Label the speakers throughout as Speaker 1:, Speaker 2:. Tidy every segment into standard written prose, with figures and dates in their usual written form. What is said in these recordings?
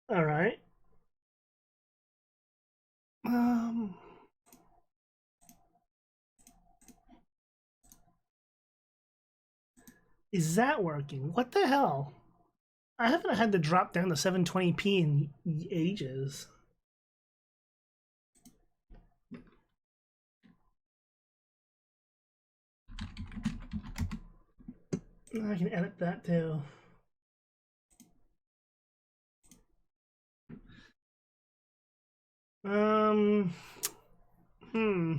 Speaker 1: All right. Um, is that working? What the hell? I haven't had to drop down to 720p in ages. I can edit that too. Um, hmm.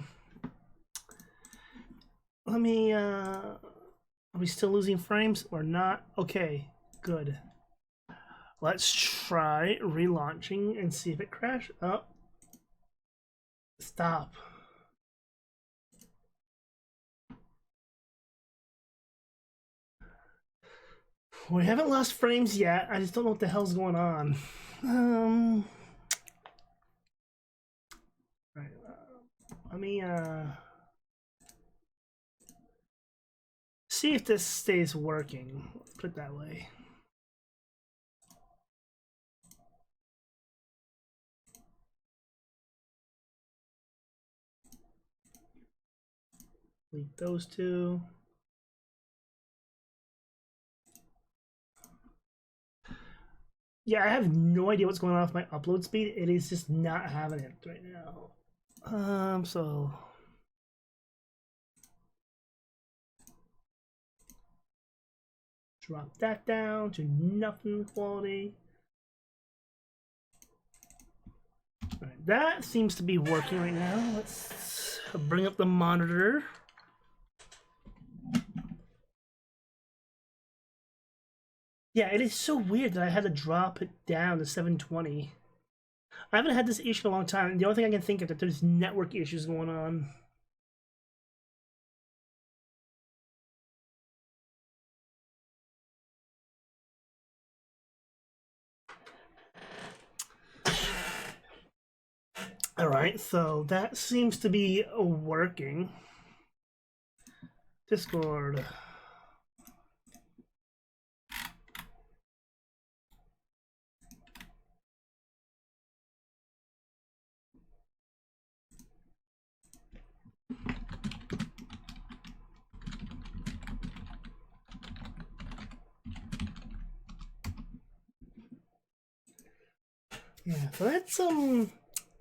Speaker 1: Let me, are we still losing frames or not? Okay, good. Let's try relaunching and see if it crashes. Oh, stop. We haven't lost frames yet. I just don't know what the hell's going on. Right. Let me see if this stays working. Put it that way. Delete those two. Yeah, I have no idea what's going on with my upload speed. It is just not having it right now. So drop that down to nothing quality. All right, that seems to be working right now. Let's bring up the monitor. Yeah, it is so weird that I had to drop it down to 720. I haven't had this issue in a long time. The only thing I can think of that there's network issues going on. All right, so that seems to be working. Discord. Yeah, so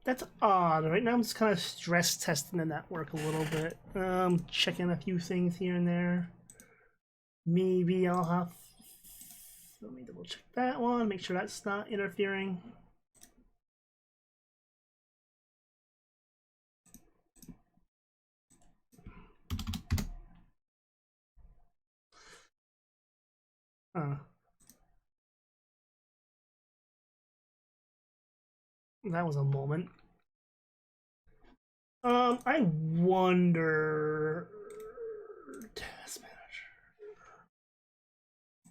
Speaker 1: that's odd. Right now I'm just kind of stress testing the network a little bit. Checking a few things here and there. Maybe I'll have. Let me double check that one. Make sure that's not interfering. That was a moment. I wonder. Task manager.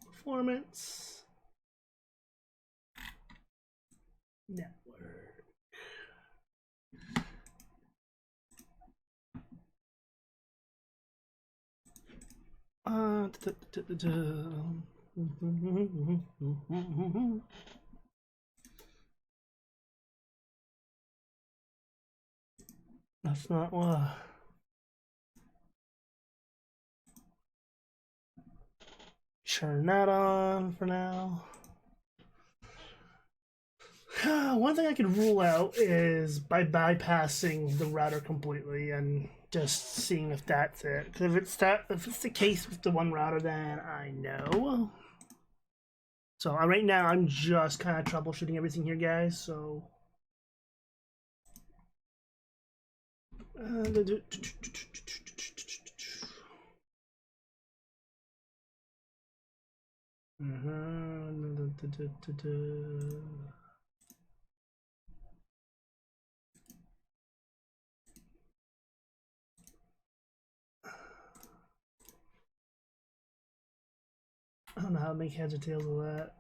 Speaker 1: Performance. Network. That's not what. Turn that on for now. One thing I could rule out is by bypassing the router completely and just seeing if that's it. Because if it's the case with the one router, then I know. So right now I'm just kind of troubleshooting everything here, guys. So. I don't know how to make heads or tails of that.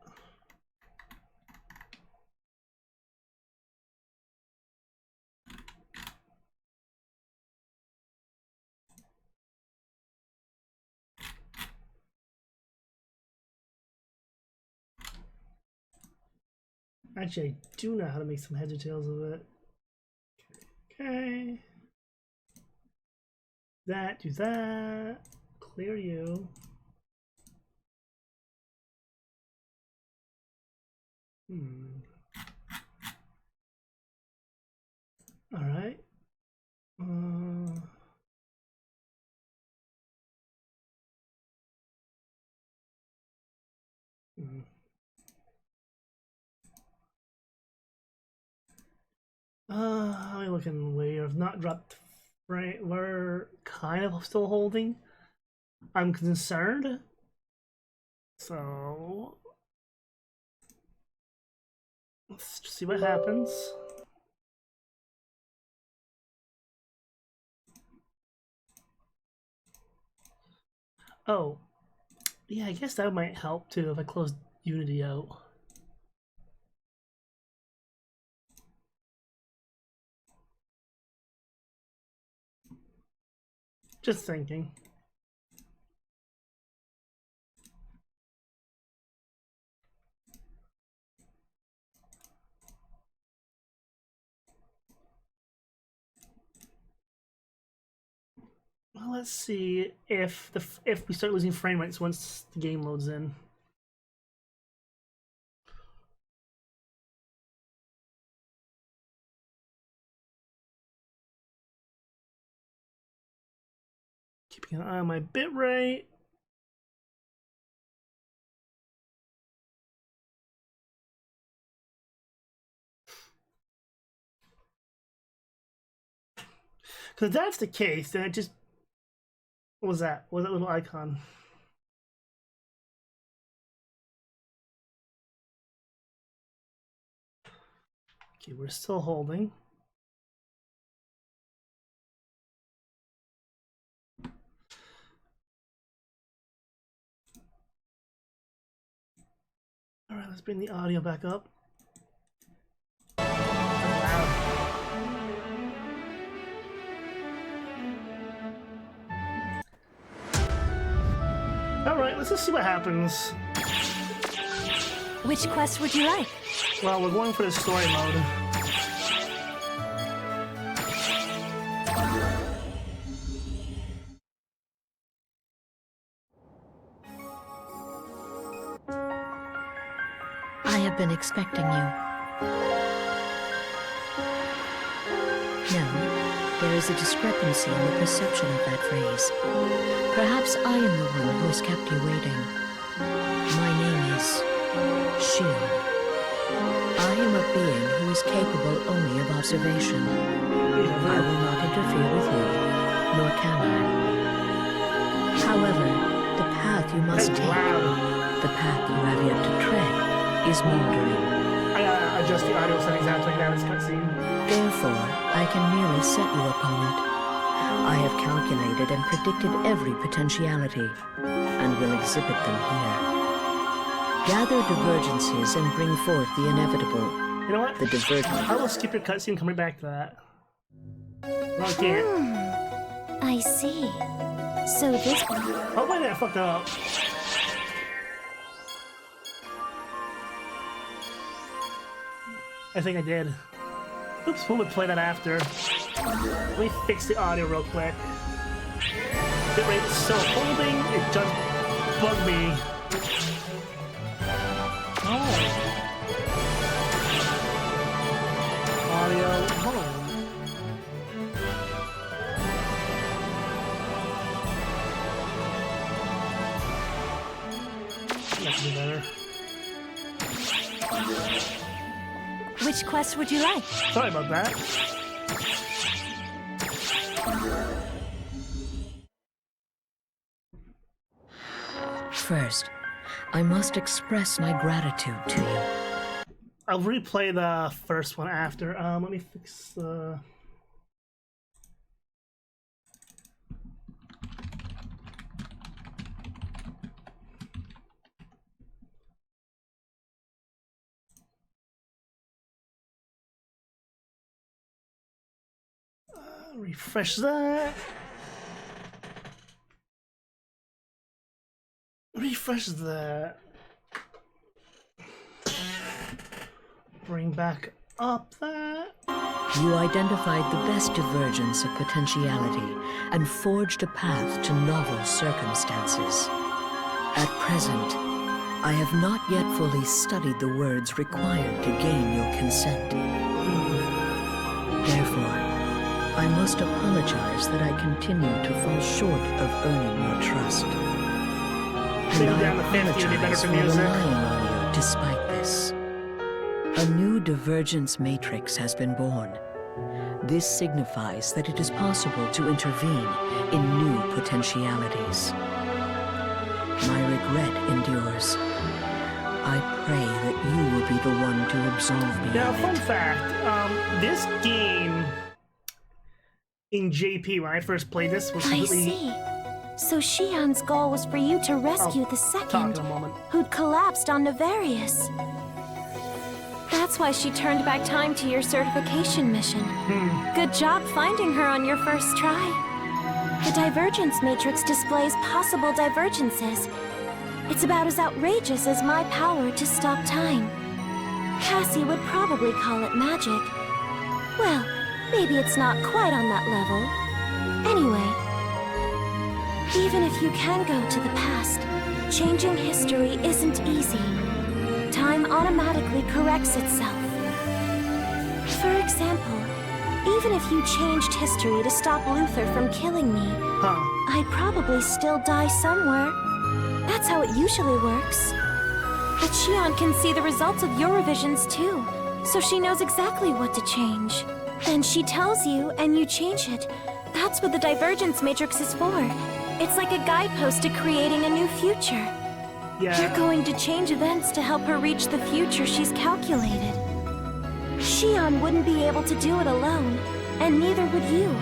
Speaker 1: Actually, I do know how to make some heads or tails of it. Okay. That, do that. Clear you. All right. How are we looking? We have not dropped. Right, we're kind of still holding. I'm concerned. So let's see what happens. Oh, yeah, I guess that might help too if I close Unity out. Just thinking. Well, let's see if we start losing frame rates once the game loads in. Keeping an eye on my bitrate. Because if that's the case, then it just... What was that? What was that little icon? Okay, we're still holding. Alright, let's bring the audio back up. Alright, let's just see what happens.
Speaker 2: Which quest would you like?
Speaker 1: Well, we're going for the story mode.
Speaker 2: I have been expecting you. No, there is a discrepancy in the perception of that phrase. Perhaps I am the one who has kept you waiting. My name is Shield. I am a being who is capable only of observation. I will not interfere with you, nor can I. However, the path you must take, the path you have yet to tread, is moldering.
Speaker 1: I gotta adjust the audio settings now to make that as cutscene.
Speaker 2: Therefore, I can merely set you upon it. I have calculated and predicted every potentiality, and will exhibit them here. Gather divergences and bring forth the inevitable.
Speaker 1: You know what?
Speaker 2: The divergent.
Speaker 1: I will skip your cutscene and come right back to that. No, I can't.
Speaker 3: I see. So this...
Speaker 1: Oh, wait a minute, I fucked up. I think I did. Oops, we'll play that after. Let me fix the audio real quick. Bitrate is still holding, it just bugged me. Oh. Audio, hold on. That should be better.
Speaker 3: Which quest would you like?
Speaker 1: Sorry about that.
Speaker 2: First, I must express my gratitude to you.
Speaker 1: I'll replay the first one after. Let me fix the... refresh that. Refresh that. bring back up that.
Speaker 2: You identified the best divergence of potentiality and forged a path to novel circumstances. At present, I have not yet fully studied the words required to gain your consent. Therefore, I must apologize that I continue to fall short of earning your trust. And I apologize for relying on you despite this. A new divergence matrix has been born. This signifies that it is possible to intervene in new potentialities. My regret endures. I pray that you will be the one to absolve me.
Speaker 1: Now,
Speaker 2: of
Speaker 1: fun
Speaker 2: it.
Speaker 1: fact, this game in JP, when I first played this, was
Speaker 3: I
Speaker 1: completely...
Speaker 3: see. So Shion's goal was for you to rescue the
Speaker 1: Talk
Speaker 3: second,
Speaker 1: in a moment.
Speaker 3: who'd collapsed on Nefarious. That's why she turned back time to your certification mission. Good job finding her on your first try. The divergence matrix displays possible divergences. It's about as outrageous as my power to stop time. Cassie would probably call it magic. Well, maybe it's not quite on that level. Anyway, even if you can go to the past, changing history isn't easy. Time automatically corrects itself. For example, even if you changed history to stop Luther from killing me, I'd probably still die somewhere. That's how it usually works. But Shion can see the results of your revisions too, so she knows exactly what to change. Then she tells you, and you change it. That's what the divergence matrix is for. It's like a guidepost to creating a new future.
Speaker 1: Yeah.
Speaker 3: You're going to change events to help her reach the future she's calculated. Shion wouldn't be able to do it alone, and neither would you.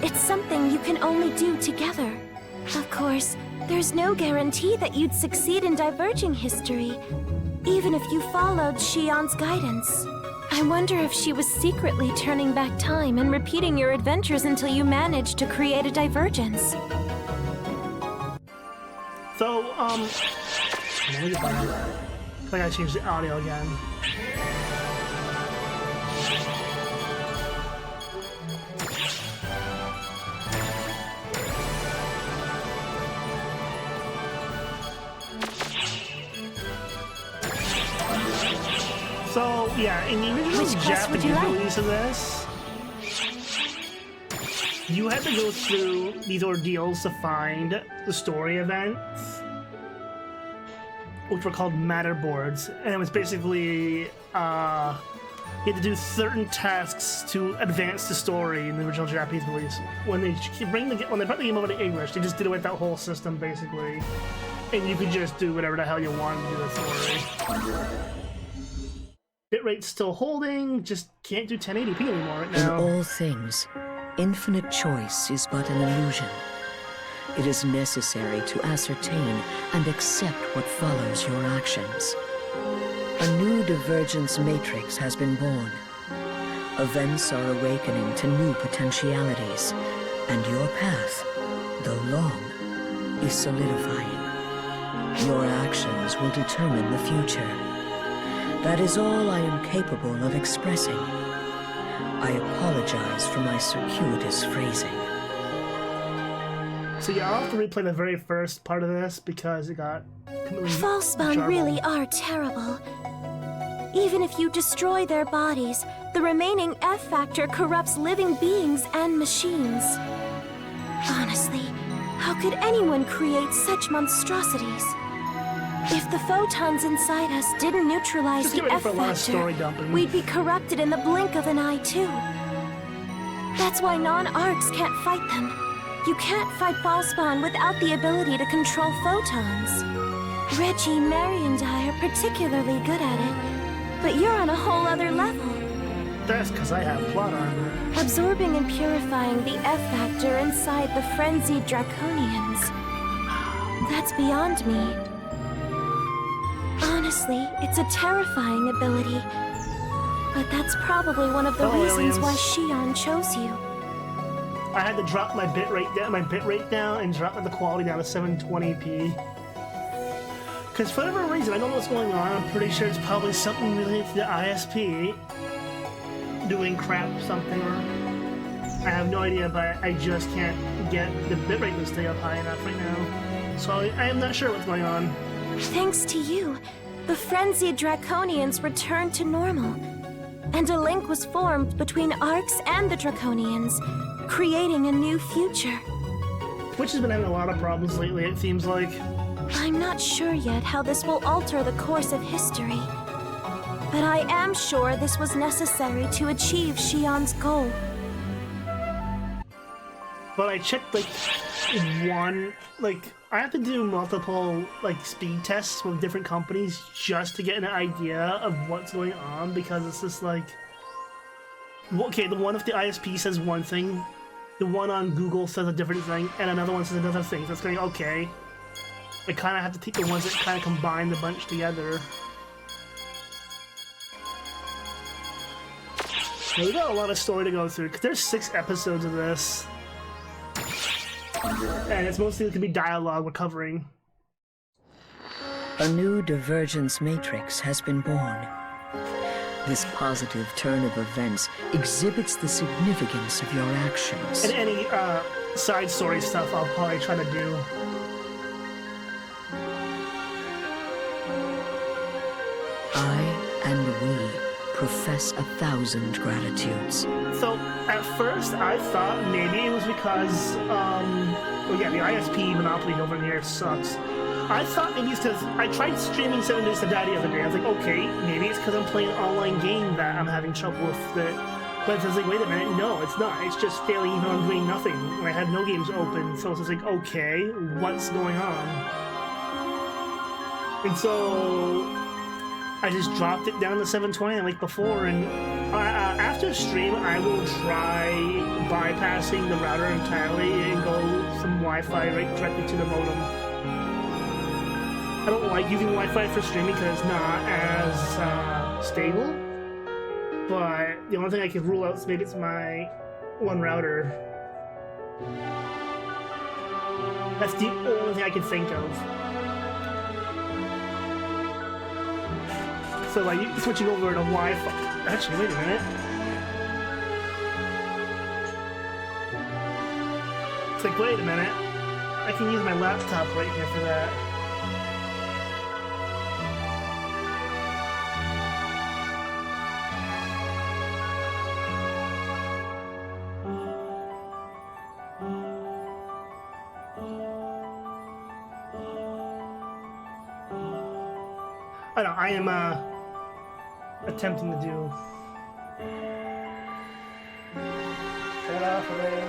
Speaker 3: It's something you can only do together. Of course, there's no guarantee that you'd succeed in diverging history, even if you followed Shion's guidance. I wonder if she was secretly turning back time and repeating your adventures until you managed to create a divergence.
Speaker 1: So, let me get back to that. I gotta change the audio again. So, yeah, in the original
Speaker 3: Which quest would you
Speaker 1: Japanese
Speaker 3: like?
Speaker 1: release of this, you had to go through these ordeals to find the story events, which were called matter boards, and it was basically you had to do certain tasks to advance the story in the original Japanese release. When they brought the game over to English, they just did it with that whole system basically, and you could just do whatever the hell you wanted to do the story. Bitrate's still holding, just can't do 1080p anymore right
Speaker 2: In
Speaker 1: now.
Speaker 2: all things, infinite choice is but an illusion. It is necessary to ascertain and accept what follows your actions. A new divergence matrix has been born. Events are awakening to new potentialities, and your path, though long, is solidifying. Your actions will determine the future. That is all I am capable of expressing. I apologize for my circuitous phrasing.
Speaker 1: So yeah, I'll have to replay the very first part of this because it got completely
Speaker 3: Falsepawn
Speaker 1: jarbled.
Speaker 3: really are terrible. Even if you destroy their bodies, the remaining F factor corrupts living beings and machines. Honestly, how could anyone create such monstrosities? If the photons inside us didn't neutralize
Speaker 1: Just
Speaker 3: the
Speaker 1: get ready
Speaker 3: F
Speaker 1: for a lot of
Speaker 3: factor,
Speaker 1: story dumping.
Speaker 3: we'd be corrupted in the blink of an eye too. That's why non-arcs can't fight them. You can't fight Falsepawn without the ability to control photons. Reggie, Mary, and I are particularly good at it, but you're on a whole other level.
Speaker 1: That's because I have plot armor.
Speaker 3: Absorbing and purifying the F factor inside the frenzied Draconians. That's beyond me. Honestly, it's a terrifying ability. But that's probably one of the
Speaker 1: Oh,
Speaker 3: reasons why
Speaker 1: aliens.
Speaker 3: Shion chose you.
Speaker 1: I had to drop my bitrate down and drop the quality down to 720p. Because for whatever reason, I don't know what's going on. I'm pretty sure it's probably something related to the ISP doing crap something, or I have no idea, but I just can't get the bitrate to stay up high enough right now. So I am not sure what's going on.
Speaker 3: Thanks to you, the frenzied Draconians returned to normal, and a link was formed between Arcs and the Draconians, creating a new future.
Speaker 1: Twitch has been having a lot of problems lately, it seems like.
Speaker 3: I'm not sure yet how this will alter the course of history, but I am sure this was necessary to achieve Xion's goal.
Speaker 1: But I checked, like, I have to do multiple, like, speed tests with different companies just to get an idea of what's going on, because it's just like, okay, the one with the ISP says one thing, the one on Google says a different thing, and another one says another thing, so it's going, okay. I kind of have to take the ones that kind of combine the bunch together. Now, we got a lot of story to go through, because there's 6 episodes of this. And it's mostly going to be dialogue we're covering.
Speaker 2: A new divergence matrix has been born. This positive turn of events exhibits the significance of your actions.
Speaker 1: And any side story stuff I'll probably try to do.
Speaker 2: I and we profess 1,000 gratitudes.
Speaker 1: So, at first, I thought maybe it was because, well, yeah, the ISP monopoly over here sucks. I thought maybe it's because I tried streaming 7 Days to Die the other day. I was like, okay, maybe it's because I'm playing an online game that I'm having trouble with it. But I was like, wait a minute, no, it's not. It's just failing even on doing nothing. And I had no games open, so it's just like, okay, what's going on? And so I just dropped it down to 720 like before, and after stream, I will try bypassing the router entirely and go some Wi-Fi right directly to the modem. I don't like using Wi-Fi for streaming because it's not as stable, but the only thing I can rule out is maybe it's my one router. That's the only thing I can think of. So like switching over to Wi-Fi. Actually, wait a minute. It's like, wait a minute. I can use my laptop right here for that. I know, I am attempting to do. Get off of it.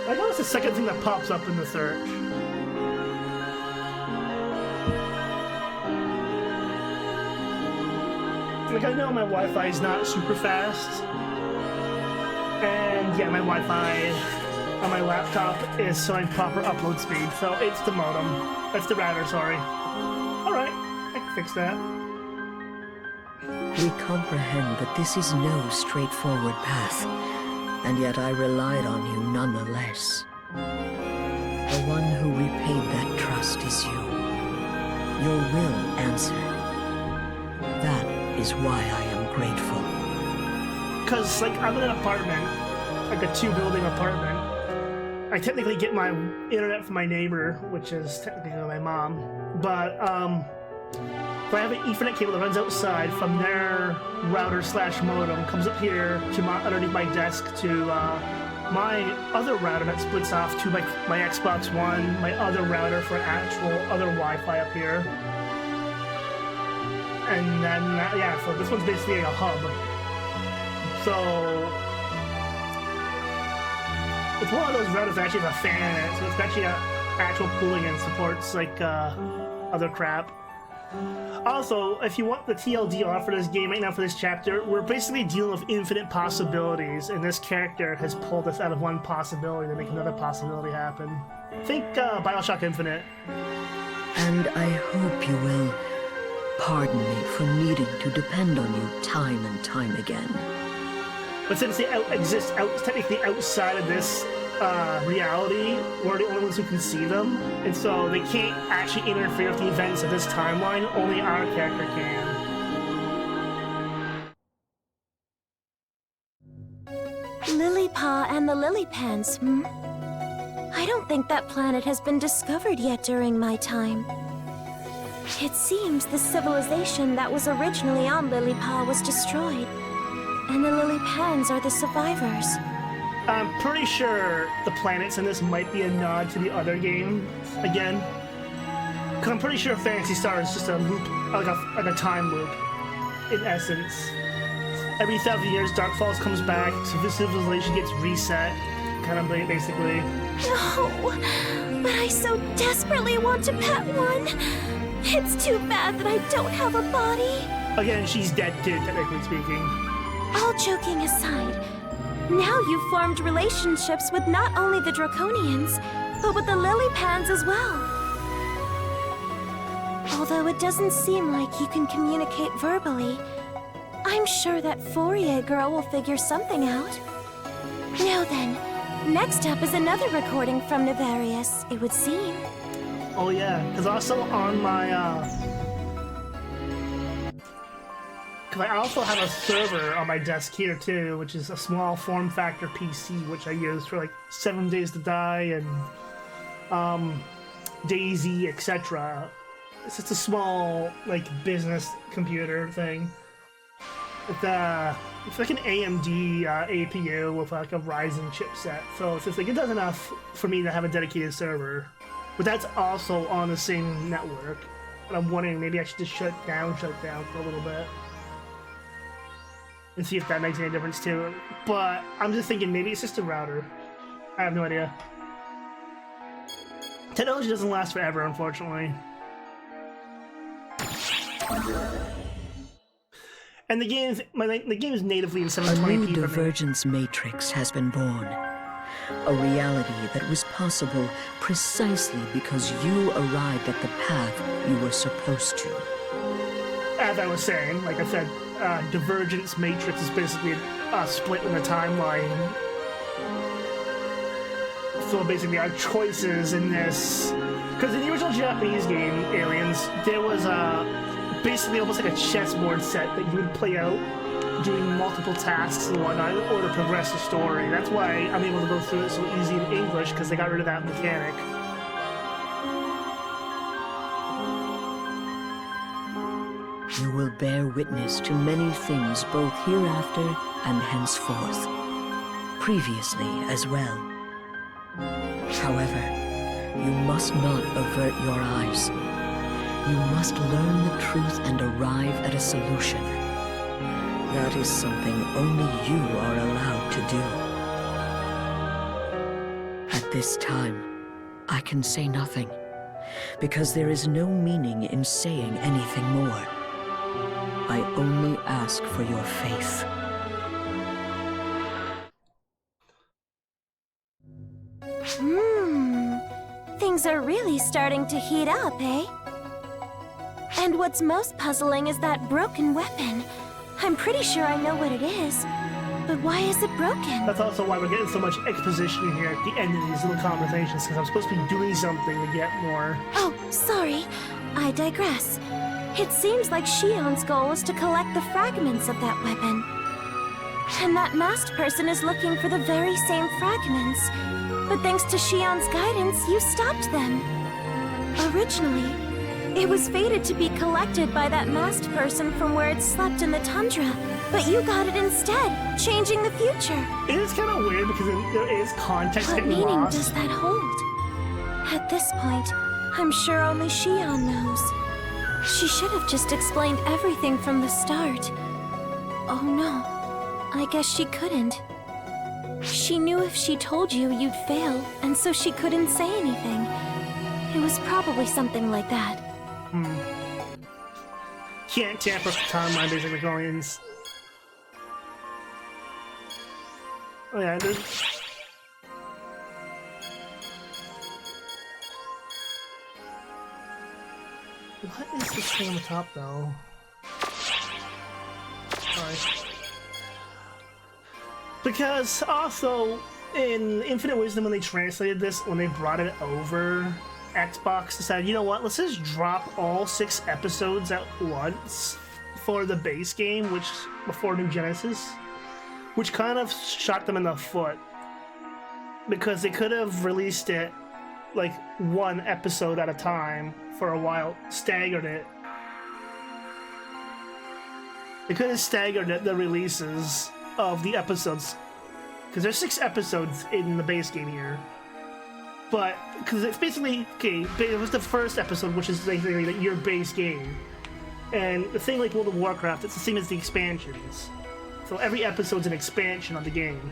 Speaker 1: I know it's the second thing that pops up in the search. Like, I know my Wi-Fi is not super fast. And yeah, my Wi-Fi on my laptop is showing proper upload speed, so it's the modem. That's the router, sorry. Alright, I can fix that.
Speaker 2: We comprehend that this is no straightforward path, and yet I relied on you nonetheless. The one who repaid that trust is you. Your will answered. That is why I am grateful.
Speaker 1: Because, like, I'm in an apartment, like a 2-building apartment. I technically get my internet from my neighbor, which is technically my mom. But, if I have an Ethernet cable that runs outside from their router/modem, comes up here to underneath my desk to my other router that splits off to my Xbox One, my other router for actual other Wi-Fi up here. And then, yeah, so this one's basically like a hub. So, it's one of those routers that actually has a fan in it, so it's actually actual cooling and supports like other crap. Also, if you want the TLDR for this game right now for this chapter, we're basically dealing with infinite possibilities, and this character has pulled us out of one possibility to make another possibility happen. Think Bioshock Infinite.
Speaker 2: And I hope you will pardon me for needing to depend on you time and time again.
Speaker 1: But since they exist technically outside of this reality, we're the only ones who can see them, and so they can't actually interfere with the events of this timeline. Only our character can.
Speaker 3: Lilypaw and the Lilypans, I don't think that planet has been discovered yet during my time. It seems the civilization that was originally on Lilypaw was destroyed, and the Lilypans are the survivors.
Speaker 1: I'm pretty sure the planets in this might be a nod to the other game again. Because I'm pretty sure Phantasy Star is just a loop, like a time loop, in essence. Every 1,000 years, Dark Falls comes back, so this civilization gets reset, kind of basically.
Speaker 3: No, but I so desperately want to pet one. It's too bad that I don't have a body.
Speaker 1: Again, she's dead too, technically speaking.
Speaker 3: All joking aside, now you've formed relationships with not only the Draconians, but with the Lilypans as well. Although it doesn't seem like you can communicate verbally, I'm sure that Fourier girl will figure something out. Now then, next up is another recording from Nefarious, it would seem.
Speaker 1: Oh yeah, because also on my, because I also have a server on my desk here too, which is a small form factor PC, which I use for like 7 Days to Die and, Daisy, etc. It's just a small, like, business computer thing. It's like an AMD APU with like a Ryzen chipset, so it's just like it does enough for me to have a dedicated server. But that's also on the same network. And I'm wondering maybe I should just shut down for a little bit. And see if that makes any difference too. But I'm just thinking maybe it's just a router. I have no idea. Technology doesn't last forever, unfortunately. And the game is natively in 720p.
Speaker 2: A new divergence matrix has been born. A reality that was possible precisely because you arrived at the path you were supposed to.
Speaker 1: As I was saying, like I said, divergence matrix is basically a split in the timeline. So basically our choices in this... Because in the original Japanese game, Aliens, there was basically almost like a chessboard set that you would play out doing multiple tasks and whatnot in order to progress the story. That's why I'm able to go through it so easy in English, because they got rid of that mechanic.
Speaker 2: You will bear witness to many things both hereafter and henceforth. Previously as well. However, you must not avert your eyes. You must learn the truth and arrive at a solution. That is something only you are allowed to do. At this time, I can say nothing, because there is no meaning in saying anything more. I only ask for your faith.
Speaker 3: Things are really starting to heat up, eh? And what's most puzzling is that broken weapon. I'm pretty sure I know what it is, but why is it broken?
Speaker 1: That's also why we're getting so much exposition here at the end of these little conversations, because I'm supposed to be doing something to get more.
Speaker 3: Oh, sorry. I digress. It seems like Shion's goal is to collect the fragments of that weapon. And that masked person is looking for the very same fragments. But thanks to Shion's guidance, you stopped them. Originally, it was fated to be collected by that masked person from where it slept in the tundra. But you got it instead, changing the future.
Speaker 1: It is kind of weird because there is context
Speaker 3: What
Speaker 1: getting
Speaker 3: meaning
Speaker 1: lost.
Speaker 3: does that hold? At this point, I'm sure only Shion knows. She should have just explained everything from the start. Oh no, I guess she couldn't. She knew if she told you, you'd fail, and so she couldn't say anything. It was probably something like that.
Speaker 1: Can't tamper with the timeline, basically going. Oh yeah, there's... What is this thing on the top, though? Sorry. Because also in Infinite Wisdom, when they translated this, when they brought it over, Xbox decided, you know what, let's just drop all 6 episodes at once for the base game, which before New Genesis, which kind of shot them in the foot, because they could have released it like 1 episode at a time for a while, staggered it. They could have staggered the releases of the episodes, because there's 6 episodes in the base game here. But because it's basically, okay, it was the first episode, which is basically like your base game, and the thing like World of Warcraft, it's the same as the expansions. So every episode's an expansion of the game.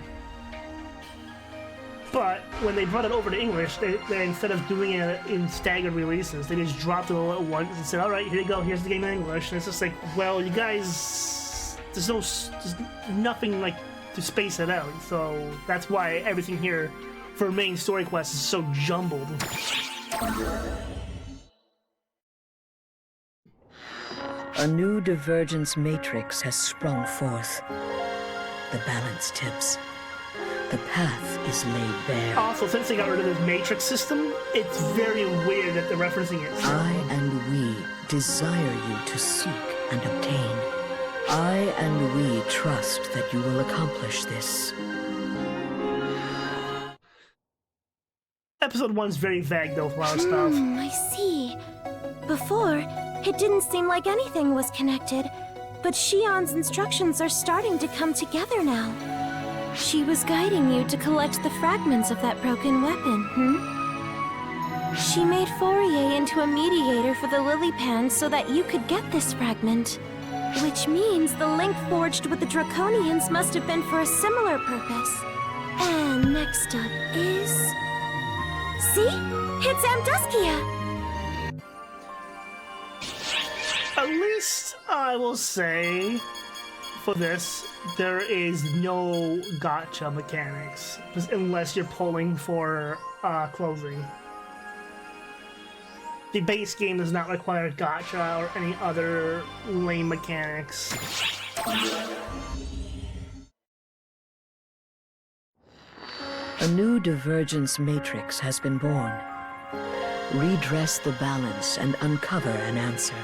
Speaker 1: But when they brought it over to English, they instead of doing it in staggered releases, they just dropped it all at once and said, all right, here you go, here's the game in English. And it's just like, well, you guys, there's nothing like to space it out. So that's why everything here for main story quests is so jumbled.
Speaker 2: A new divergence matrix has sprung forth. The balance tips. The path is laid bare.
Speaker 1: Also, since they got rid of this matrix system, it's very weird that they're referencing it.
Speaker 2: I and we desire you to seek and obtain. I and we trust that you will accomplish this.
Speaker 1: Episode 1's very vague, though, with a lot of stuff.
Speaker 3: I see. Before, it didn't seem like anything was connected, but Shion's instructions are starting to come together now. She was guiding you to collect the fragments of that broken weapon, She made Fourier into a mediator for the Lily Pan so that you could get this fragment. Which means the link forged with the Draconians must have been for a similar purpose. And next up is... See? It's Amduskia!
Speaker 1: At least I will say, for this, there is no gacha mechanics, unless you're pulling for closing. The base game does not require gacha or any other lame mechanics.
Speaker 2: A new divergence matrix has been born. Redress the balance and uncover an answer.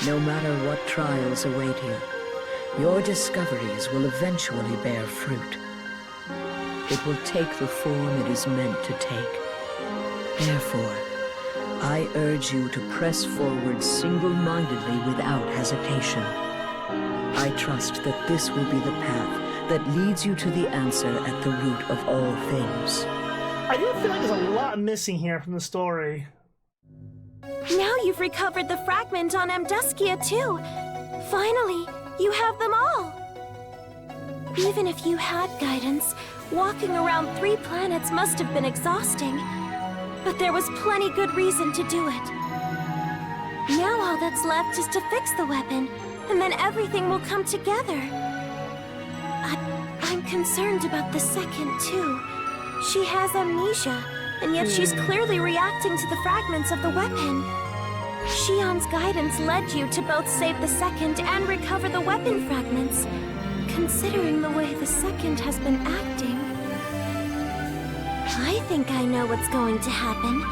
Speaker 2: No matter what trials await you, your discoveries will eventually bear fruit. It will take the form it is meant to take. Therefore, I urge you to press forward single-mindedly without hesitation. I trust that this will be the path that leads you to the answer at the root of all things.
Speaker 1: I do feel like there's a lot missing here from the story.
Speaker 3: Now you've recovered the fragment on Amduskia too. Finally, you have them all. Even if you had guidance, walking around 3 planets must have been exhausting. But there was plenty good reason to do it. Now all that's left is to fix the weapon, and then everything will come together. I'm concerned about the second, too. She has amnesia, and yet she's clearly reacting to the fragments of the weapon. Shion's guidance led you to both save the second and recover the weapon fragments. Considering the way the second has been acting, I think I know what's going to happen.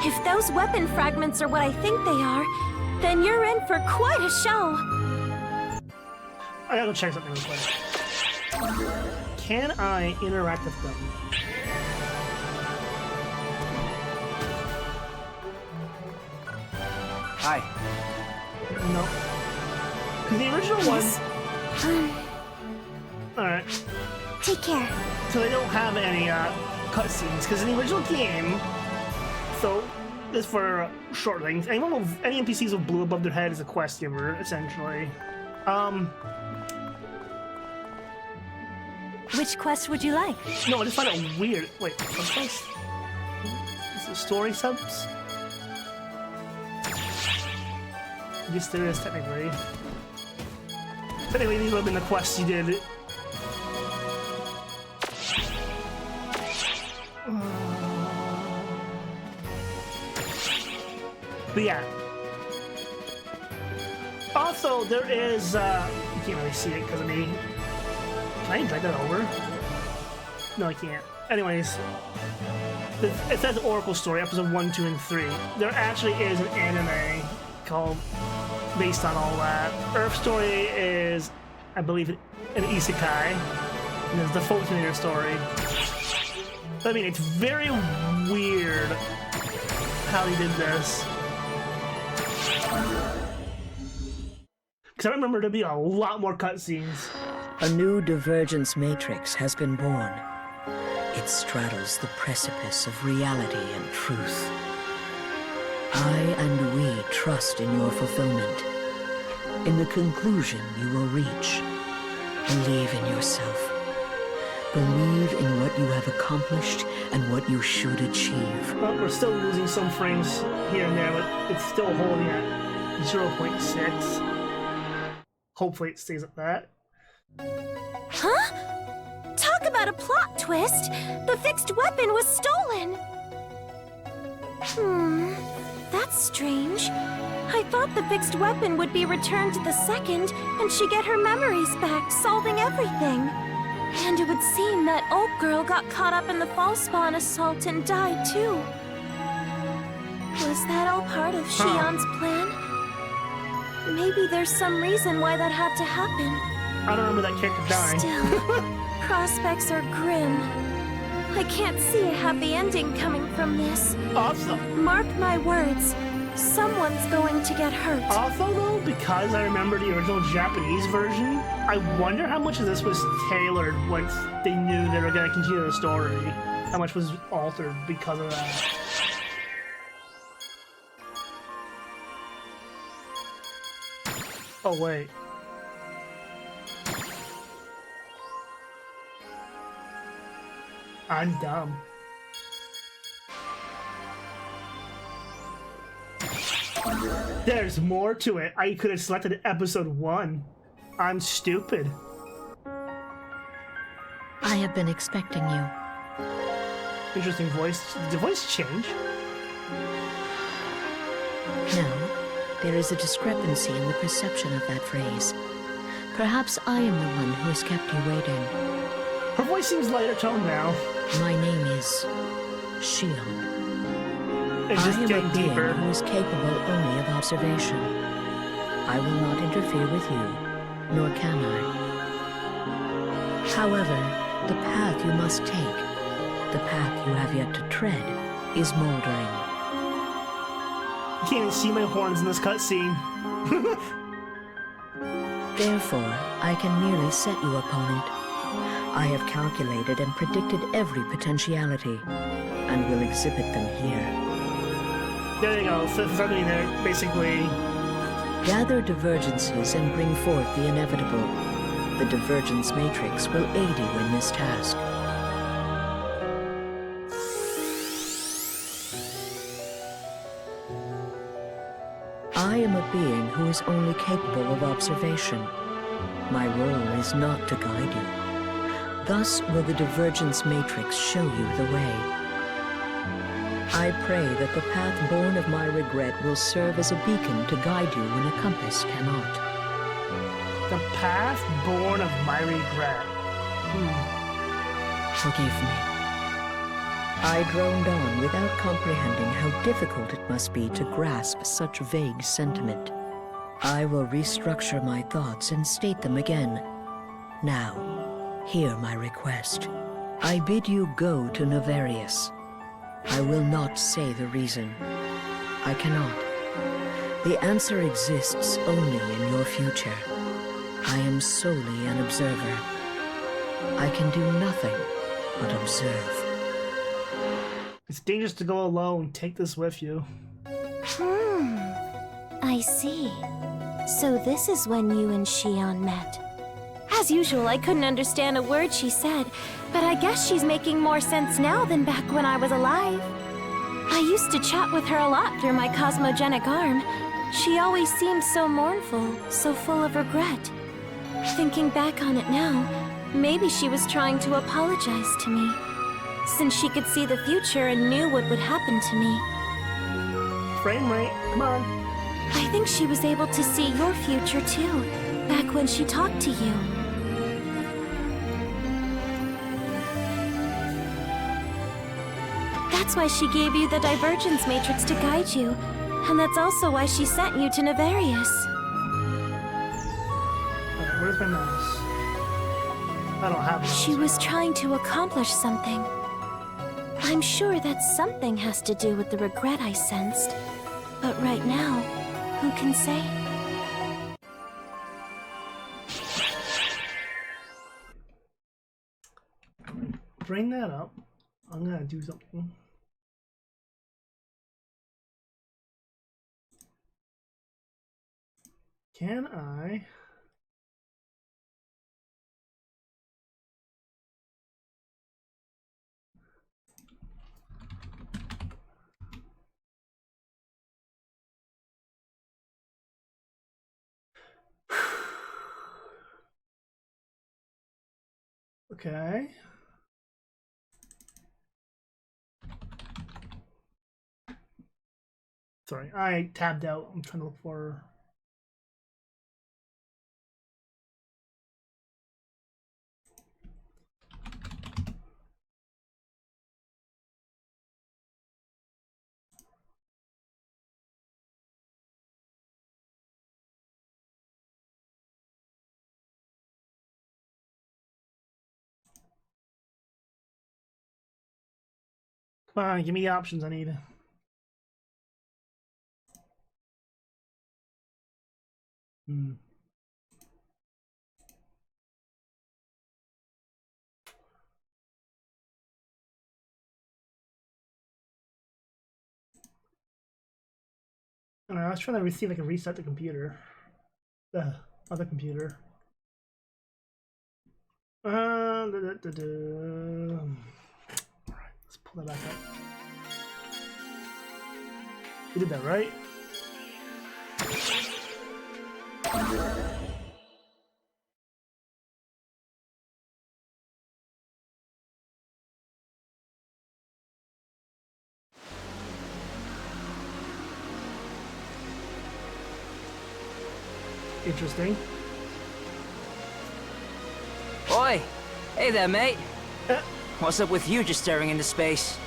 Speaker 3: If those weapon fragments are what I think they are, then you're in for quite a show.
Speaker 1: I gotta go check something real quick. Can I interact with them?
Speaker 4: Hi.
Speaker 1: No. Because the original one... Alright.
Speaker 3: Take care.
Speaker 1: So they don't have any cutscenes, because in the original game, so this for short things, any NPCs with blue above their head is a quest giver, essentially.
Speaker 3: Which quest would you like?
Speaker 1: No, I just find it weird. Wait, subquest? Is it story subs? Yes, there is, technically. But anyway, these would have been the quests you did. But yeah. Also, there is, you can't really see it because of me. Can I drag that over? No, I can't. Anyways, it says Oracle Story, episode 1, 2, and 3. There actually is an anime called based on all that. Earth Story is, I believe, an isekai. And there's the Fulminator story. I mean, it's very weird how he did this. Because I remember there to be a lot more cutscenes.
Speaker 2: A new divergence matrix has been born. It straddles the precipice of reality and truth. I and we trust in your fulfillment, in the conclusion you will reach. Believe in yourself. Believe in what you have accomplished and what you should achieve.
Speaker 1: Well, we're still losing some frames here and there, but it's still holding at 0.6. Hopefully it stays at that.
Speaker 3: Huh? Talk about a plot twist! The fixed weapon was stolen! That's strange. I thought the fixed weapon would be returned to the second, and she'd get her memories back, solving everything. And it would seem that Oak Girl got caught up in the Falspawn assault and died too. Was that all part of Shion's plan? Maybe there's some reason why that had to happen.
Speaker 1: I don't remember that character dying.
Speaker 3: Still, prospects are grim. I can't see a happy ending coming from this.
Speaker 1: Awesome.
Speaker 3: Mark my words, someone's going to get hurt.
Speaker 1: Also, though, because I remember the original Japanese version, I wonder how much of this was tailored once they knew they were going to continue the story. How much was altered because of that. Oh, wait. I'm dumb. There's more to it. I could have selected episode 1. I'm stupid.
Speaker 2: I have been expecting you.
Speaker 1: Interesting voice. Did the voice change?
Speaker 2: No, there is a discrepancy in the perception of that phrase. Perhaps I am the one who has kept you waiting.
Speaker 1: Her voice seems lighter toned now.
Speaker 2: My name is Shion.
Speaker 1: It's
Speaker 2: I
Speaker 1: just
Speaker 2: am
Speaker 1: getting
Speaker 2: a being
Speaker 1: deeper.
Speaker 2: who is capable only of observation. I will not interfere with you, nor can I. However, the path you must take, the path you have yet to tread, is moldering.
Speaker 1: You can't even see my horns in this cutscene.
Speaker 2: Therefore, I can merely set you upon it. I have calculated and predicted every potentiality, and will exhibit them here.
Speaker 1: There you go. So something there, basically.
Speaker 2: Gather divergences and bring forth the inevitable. The divergence matrix will aid you in this task. I am a being who is only capable of observation. My role is not to guide you. Thus will the divergence matrix show you the way. I pray that the path born of my regret will serve as a beacon to guide you when a compass cannot.
Speaker 1: The path born of my regret.
Speaker 2: Forgive me. I droned on without comprehending how difficult it must be to grasp such vague sentiment. I will restructure my thoughts and state them again. Now, hear my request. I bid you go to Navarius. I will not say the reason. I cannot. The answer exists only in your future. I am solely an observer. I can do nothing but observe.
Speaker 1: It's dangerous to go alone. Take this with you.
Speaker 3: I see. So this is when you and Shion met. As usual, I couldn't understand a word she said, but I guess she's making more sense now than back when I was alive. I used to chat with her a lot through my cosmogenic arm. She always seemed so mournful, so full of regret. Thinking back on it now, maybe she was trying to apologize to me, since she could see the future and knew what would happen to me.
Speaker 1: Frame rate, come on.
Speaker 3: I think she was able to see your future too, back when she talked to you. That's why she gave you the divergence matrix to guide you. And that's also why she sent you to Nefarious.
Speaker 1: Alright, where's my mouse? I don't have it.
Speaker 3: She was trying to accomplish something. I'm sure that something has to do with the regret I sensed. But right now, who can say?
Speaker 1: Bring that up. I'm gonna do something. Can I? Okay. Sorry, I tabbed out. I'm trying to look for. Come on, give me the options I need. I don't know, I was trying to see if I could reset the computer. The other computer. Alright, let's pull that back up. You did that, right? Interesting.
Speaker 4: Oi! Hey there, mate. What's up with you just staring into space?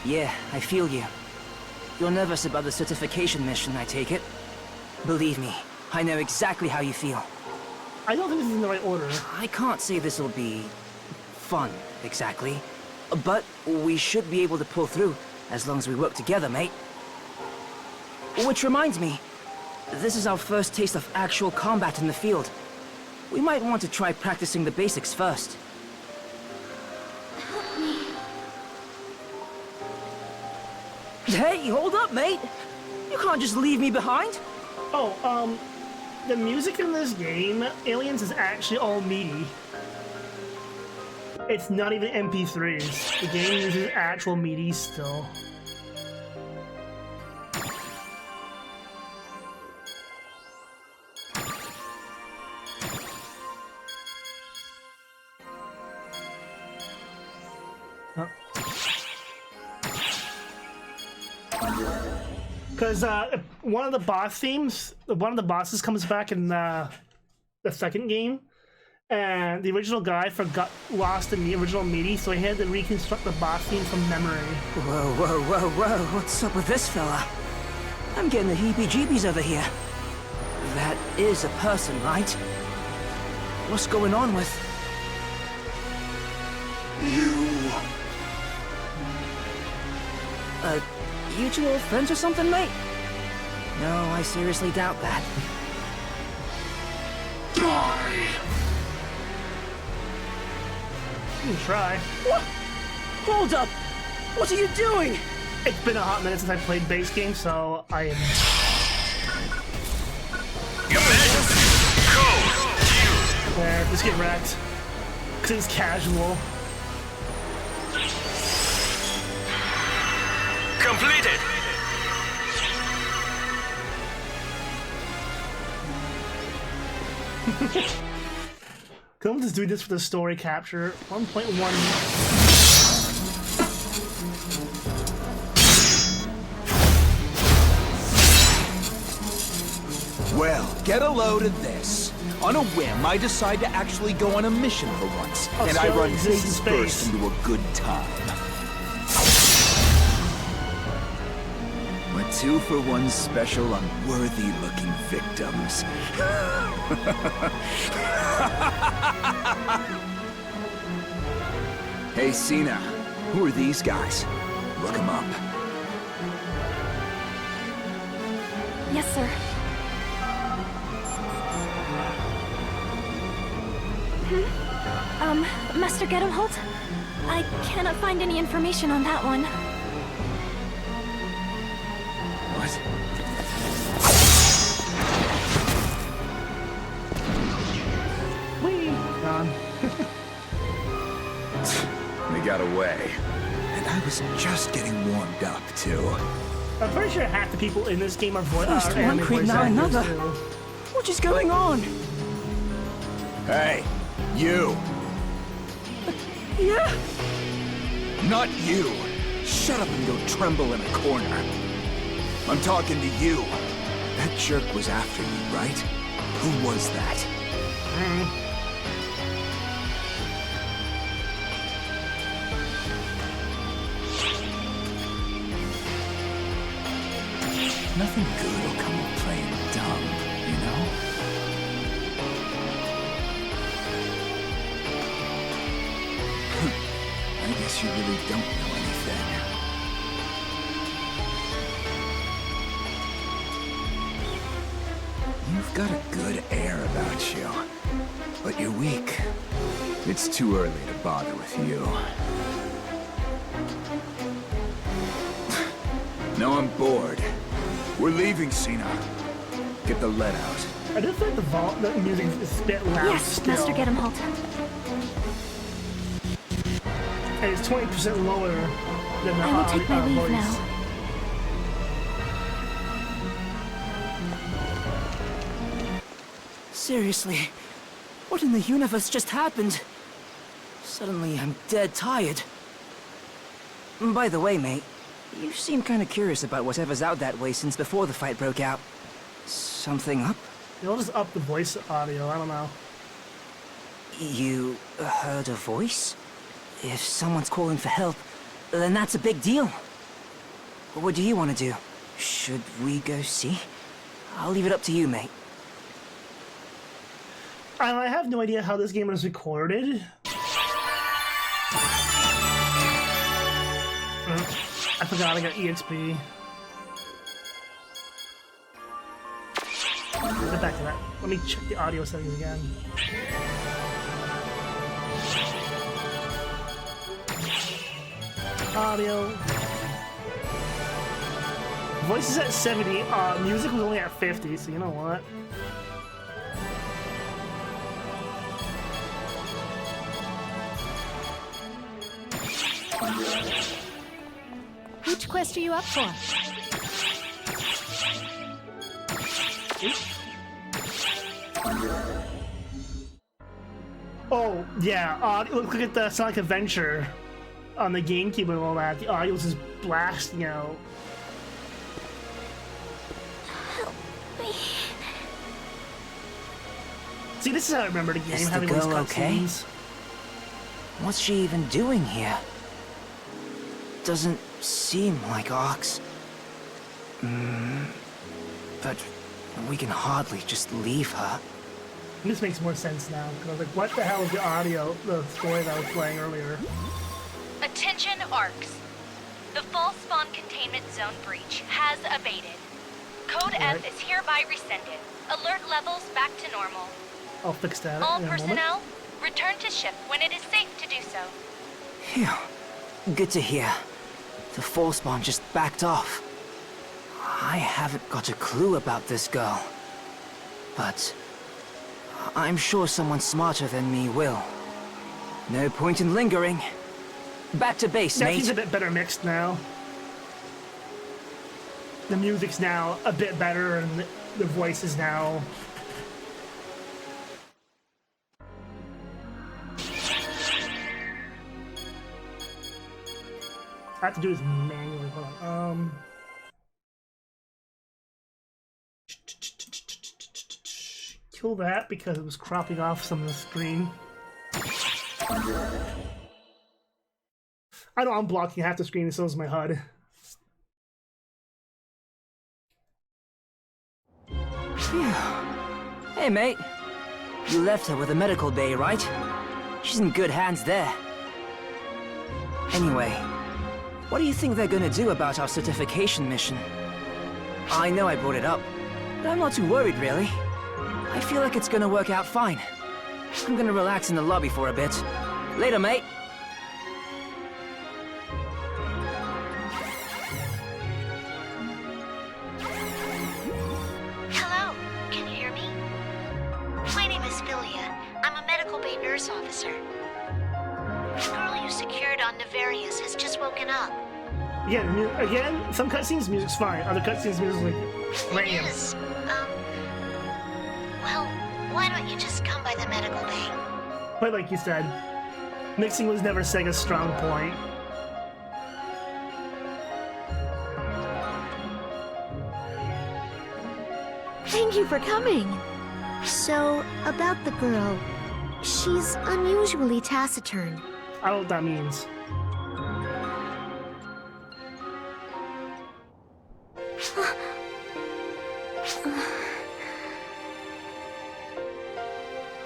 Speaker 4: Yeah, I feel you. You're nervous about the certification mission, I take it? Believe me, I know exactly how you feel.
Speaker 1: I don't think this is in the right order.
Speaker 4: I can't say this'll be fun, exactly. But we should be able to pull through, as long as we work together, mate. Which reminds me, this is our first taste of actual combat in the field. We might want to try practicing the basics first.
Speaker 3: Help me.
Speaker 4: Hey, hold up, mate! You can't just leave me behind!
Speaker 1: Oh, the music in this game, Aliens, is actually all MIDI. It's not even MP3s. The game uses actual MIDI still. Because one of the boss themes, one of the bosses comes back in the second game, and the original guy lost the original MIDI, so he had to reconstruct the boss theme from memory.
Speaker 4: Whoa, whoa, whoa, whoa, what's up with this fella? I'm getting the heebie-jeebies over here. That is a person, right? What's going on with... You two old friends or something, mate? No, I seriously doubt that.
Speaker 1: You can try.
Speaker 4: What? Hold up! What are you doing?
Speaker 1: It's been a hot minute since I played base games, so I am... There, just get wrecked. Because it's casual.
Speaker 5: Completed.
Speaker 1: Come just do this for the story capture. 1.1.
Speaker 6: Well, get a load of this. On a whim, I decide to actually go on a mission for once, and I run
Speaker 1: Australia exists in
Speaker 6: face first
Speaker 1: space.
Speaker 6: into a good time. A 2-for-1 special on worthy-looking victims. Hey, Cena. Who are these guys? Look them up.
Speaker 3: Yes, sir. Master Gedemholt? I cannot find any information on that one.
Speaker 6: What?
Speaker 1: Whee! Gone.
Speaker 6: They got away. And I was just getting warmed up, too.
Speaker 1: I'm pretty sure half the people in this game are
Speaker 4: First one,
Speaker 1: anime
Speaker 4: creep,
Speaker 1: voice
Speaker 4: now
Speaker 1: actors,
Speaker 4: another.
Speaker 1: too.
Speaker 4: What is going on?
Speaker 6: Hey, you!
Speaker 4: Yeah?
Speaker 6: Not you! Shut up and go tremble in a corner. I'm talking to you. That jerk was after you, right? Who was that? Nothing good will come of playing dumb, you know? I guess you really don't know anything. You've got a good air about you, but you're weak. It's too early to bother with you. No, I'm bored. We're leaving, Cena. Get the lead out.
Speaker 1: I do think the music is a bit loud
Speaker 3: Yes,
Speaker 1: still.
Speaker 3: Master Gedemholt.
Speaker 1: And it's 20% lower than the
Speaker 3: I will take my leave
Speaker 1: voice.
Speaker 3: now.
Speaker 4: Seriously, what in the universe just happened? Suddenly, I'm dead tired. By the way, mate, you seem kind of curious about whatever's out that way since before the fight broke out. Something up?
Speaker 1: You'll just up the voice audio, I don't know.
Speaker 4: You heard a voice? If someone's calling for help, then that's a big deal. What do you want to do? Should we go see? I'll leave it up to you, mate.
Speaker 1: I have no idea how this game was recorded. I forgot I got EXP. Get back to that. Let me check the audio settings again. Audio. Voice is at 70. Music was only at 50, so you know what?
Speaker 5: Which quest are you up for?
Speaker 1: Oh, yeah, look at the Sonic Adventure on the GameCube and all that. The audio was just blasting out. See, this is how I remember the game,
Speaker 4: Is the
Speaker 1: having these
Speaker 4: girl okay?
Speaker 1: cutscenes.
Speaker 4: What's she even doing here? Doesn't seem like Ox. But we can hardly just leave her.
Speaker 1: This makes more sense now, because I was like, what the hell is the audio, the story that I was playing earlier?
Speaker 7: Attention ARCs. The false spawn containment zone breach has abated. Code F is hereby rescinded. Alert levels back to normal.
Speaker 1: I'll fix that
Speaker 7: All
Speaker 1: in a moment.
Speaker 7: personnel, return to ship when it is safe to do so.
Speaker 4: Phew. Good to hear. The false spawn just backed off. I haven't got a clue about this girl. But I'm sure someone smarter than me will. No point in lingering. Back to base,
Speaker 1: That
Speaker 4: mate.
Speaker 1: seems a bit better mixed now. The music's now a bit better, and the voice is now... I have to do this manually. Hold on. Kill that because it was cropping off some of the screen. I know I'm blocking half the screen, and so is my HUD.
Speaker 4: Phew. Hey, mate. You left her with the medical bay, right? She's in good hands there. Anyway, what do you think they're gonna do about our certification mission? I know I brought it up, but I'm not too worried, really. I feel like it's gonna work out fine. I'm gonna relax in the lobby for a bit. Later, mate.
Speaker 5: Hello, can you hear me? My name is Philia. I'm a medical bay nurse officer. The girl you secured on Nefarious has just woken up.
Speaker 1: Again, some cutscenes music's fine. Other cutscenes music's like
Speaker 5: It
Speaker 1: random.
Speaker 5: is, well, why don't you just come by the medical bay?
Speaker 1: But like you said, mixing was never Sega's strong point.
Speaker 2: Thank you for coming. So, about the girl. She's unusually taciturn.
Speaker 1: I don't know what that means.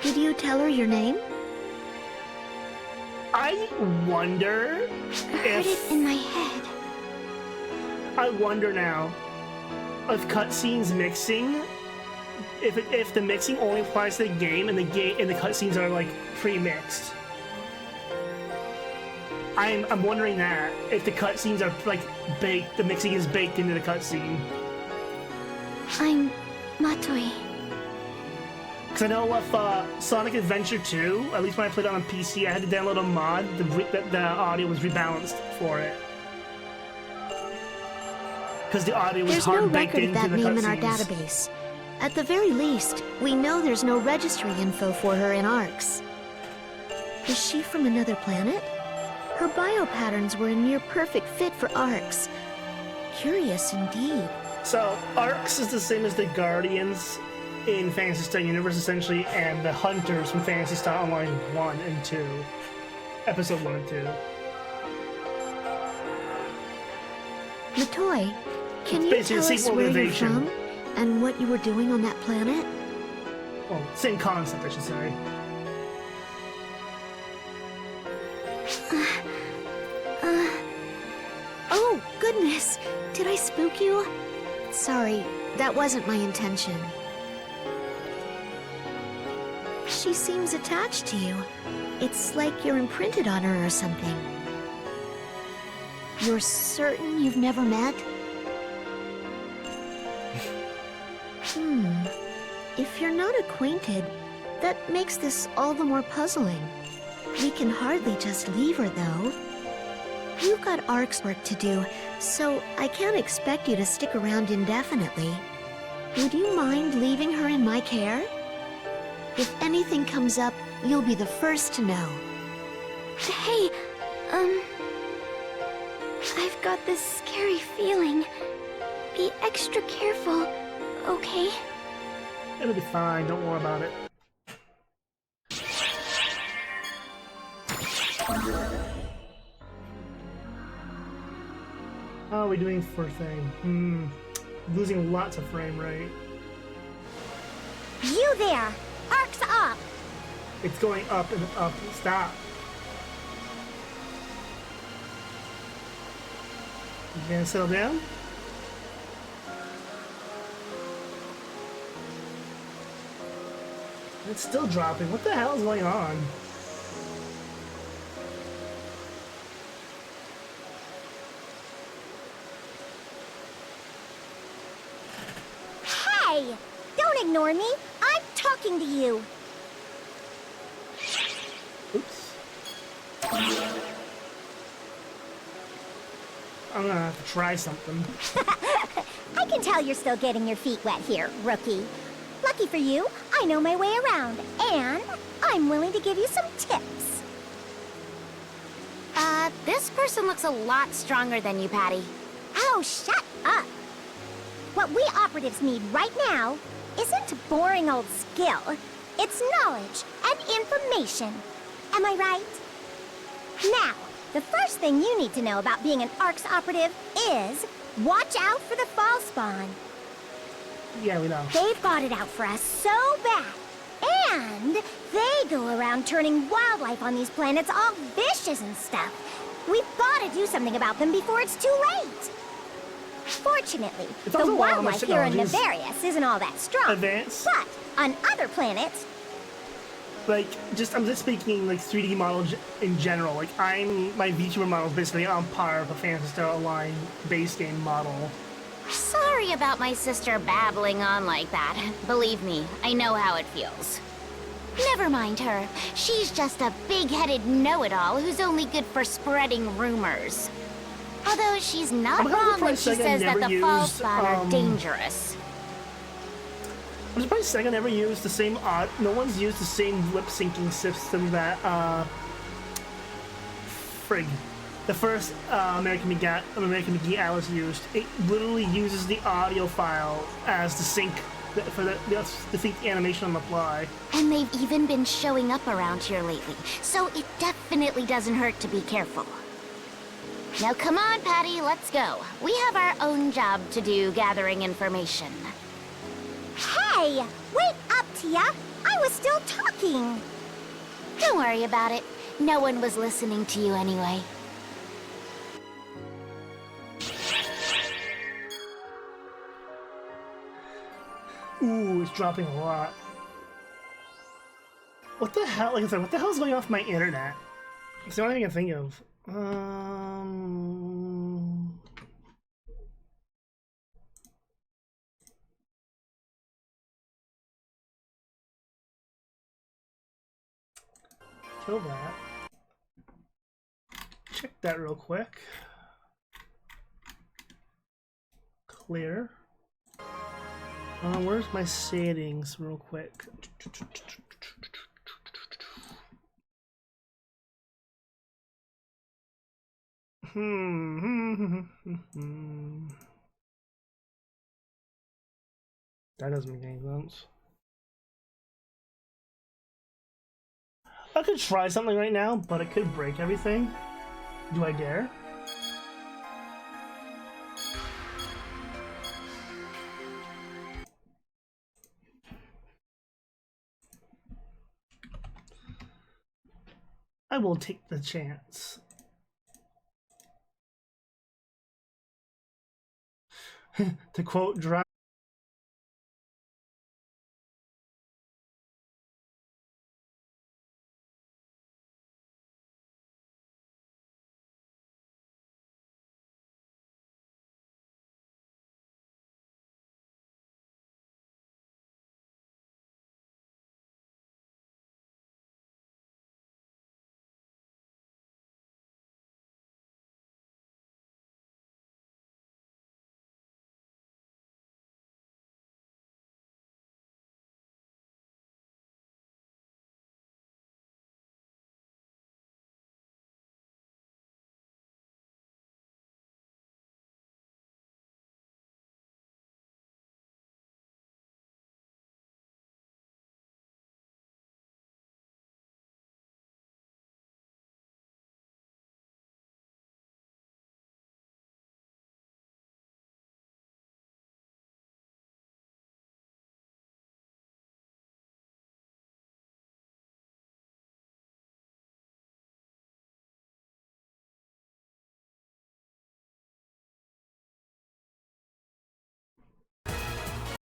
Speaker 2: Did you tell her your name?
Speaker 1: I wonder
Speaker 2: I heard it
Speaker 1: if
Speaker 2: in my head.
Speaker 1: I wonder now if cutscenes mixing, if the mixing only applies to the game and the cutscenes are like pre-mixed. I'm wondering that if the cutscenes are like baked, the mixing is baked into the cutscene.
Speaker 2: I'm Matoi.
Speaker 1: Because I know with Sonic Adventure 2, at least when I played it on PC, I had to download a mod. The audio was rebalanced for it. Because the audio was
Speaker 2: There's no
Speaker 1: hard baked
Speaker 2: record of
Speaker 1: into
Speaker 2: that
Speaker 1: the
Speaker 2: name in our
Speaker 1: cutscenes.
Speaker 2: database. At the very least, we know there's no registry info for her in ARCS. Is she from another planet? Her biopatterns were a near-perfect fit for ARCS. Curious indeed.
Speaker 1: So, ARCS is the same as the Guardians in Phantasy Star Universe, essentially, and the Hunters from Phantasy Star Online 1 and 2. Episode 1 and 2.
Speaker 2: Matoi, can you
Speaker 1: basically
Speaker 2: tell
Speaker 1: the
Speaker 2: us
Speaker 1: sequel
Speaker 2: where
Speaker 1: to
Speaker 2: you're
Speaker 1: Invasion.
Speaker 2: from and what you were doing on that planet?
Speaker 1: Well, same concept, I should say.
Speaker 2: Oh, goodness! Did I spook you? Sorry, that wasn't my intention. She seems attached to you. It's like you're imprinted on her or something. You're certain you've never met? If you're not acquainted, that makes this all the more puzzling. We can hardly just leave her, though. You've got ARCS work to do, so I can't expect you to stick around indefinitely. Would you mind leaving her in my care? If anything comes up, you'll be the first to know.
Speaker 3: Hey, I've got this scary feeling. Be extra careful, okay?
Speaker 1: It'll be fine, don't worry about it. How are we doing for thing? Losing lots of frame rate.
Speaker 3: You there! Arc's up!
Speaker 1: It's going up and up. Stop. You gonna settle down? It's still dropping. What the hell is going on?
Speaker 3: Hey! Don't ignore me! I'm talking to you!
Speaker 1: Oops. I'm gonna have to try something.
Speaker 3: I can tell you're still getting your feet wet here, rookie. Lucky for you, I know my way around, and I'm willing to give you some tips. This person looks a lot stronger than you, Patty. Oh, shut up! What we operatives need right now isn't boring old skill. It's knowledge and information. Am I right? Now, the first thing you need to know about being an ARCS operative is watch out for the fall spawn.
Speaker 1: Yeah, we know.
Speaker 8: They've got it out for us so bad. And they go around turning wildlife on these planets all vicious and stuff. We've got to do something about them before it's too late. Fortunately,
Speaker 1: It's
Speaker 8: the
Speaker 1: also wild how much
Speaker 8: wildlife here in
Speaker 1: technology is
Speaker 8: Nefarious isn't all that strong.
Speaker 1: advanced.
Speaker 8: But on other planets,
Speaker 1: Like, I'm just speaking like 3D models in general. Like, my VTuber model is basically on par with a Phantasy Star Online base game model.
Speaker 9: Sorry about my sister babbling on like that. Believe me, I know how it feels. Never mind her. She's just a big-headed know-it-all who's only good for spreading rumors. Although she's not
Speaker 1: I'm
Speaker 9: wrong when
Speaker 1: surprised
Speaker 9: she
Speaker 1: Sega
Speaker 9: says that
Speaker 1: never
Speaker 9: the fall
Speaker 1: used,
Speaker 9: spawn are dangerous.
Speaker 1: I'm surprised Sega never used the same no one's used the same lip syncing system that the first American McGee Alice used. It literally uses the audio file as the sync for the sync animation on the fly.
Speaker 9: And they've even been showing up around here lately, so it definitely doesn't hurt to be careful. Now come on, Patty, let's go. We have our own job to do gathering information.
Speaker 8: hey, wake up, Tia. I was still talking.
Speaker 9: Don't worry about it. No one was listening to you anyway.
Speaker 1: Ooh, it's dropping a lot. What the hell? Like I said, what the hell's going off my internet? It's the only thing I can think of. Kill that. Check that real quick. Clear. Where's my settings real quick? That doesn't make any sense. I could try something right now, but it could break everything. Do I dare? I will take the chance. To quote Dry